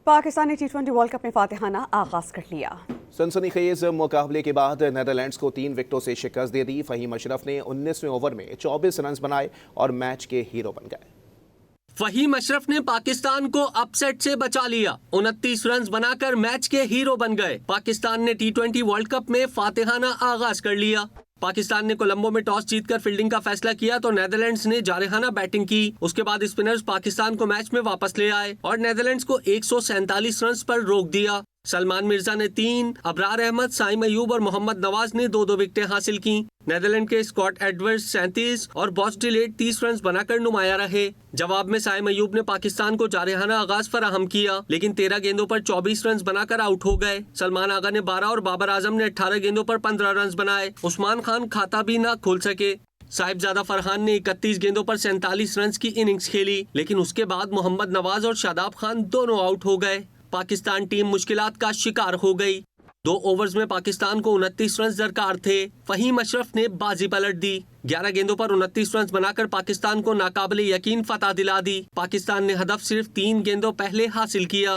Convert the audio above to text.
पाकिस्तान ने T20 world cup में फातिहाना आगाज कर लिया। सनसनीखेज मुकाबले के बाद नेदरलैंड्स को 3 विकेटों से शिकस्त दे दी। फहीम अशरफ ने 19वें ओवर में 24 रन बनाए और मैच के हीरो बन गए। फहीम अशरफ ने पाकिस्तान को अपसेट से बचा लिया। 29 रन बनाकर मैच के हीरो बन गए। पाकिस्तान ने T20 वर्ल्ड कप में फातिहाना आगाज कर लिया। पाकिस्तान ने कोलंबो में टॉस जीतकर फील्डिंग का फैसला किया तो नेदरलैंड्स ने जारहाना बैटिंग की। उसके बाद स्पिनर्स पाकिस्तान को मैच में वापस ले आए और नेदरलैंड्स को 147 रन पर रोक दिया। सलमान मिर्जा ने 3, अबरार अहमद, साइम अयूब और मोहम्मद नवाज ने 2-2 विकेटें हासिल की। नेदरलैंड के स्कॉट एडवर्ड्स 37 और बॉस डिलेट 30 रन बनाकर नुमाया रहे। जवाब में साइम अयूब ने पाकिस्तान को जारहाना आगाज फराहम किया, लेकिन 13 गेंदों पर 24 रन बनाकर आउट हो गए। सलमान आगा ने 12 और बाबर आजम ने 18 गेंदों पर 15 रन बनाए। उस्मान खान खाता भी न खोल सके। साहिबजादा फरहान ने 31 गेंदों पर 47 रन की इनिंग्स खेली, लेकिन उसके बाद मोहम्मद नवाज और शादाब खान दोनों आउट हो गए। पाकिस्तान टीम मुश्किलात का शिकार हो गई। 2 ओवर्स में पाकिस्तान को 29 रन दरकार थे। फहीम अशरफ ने बाजी पलट दी। 11 गेंदों पर 29 रन बनाकर पाकिस्तान को नाकाबिले यकीन फतह दिला दी। पाकिस्तान ने हदफ सिर्फ 3 गेंदों पहले हासिल किया।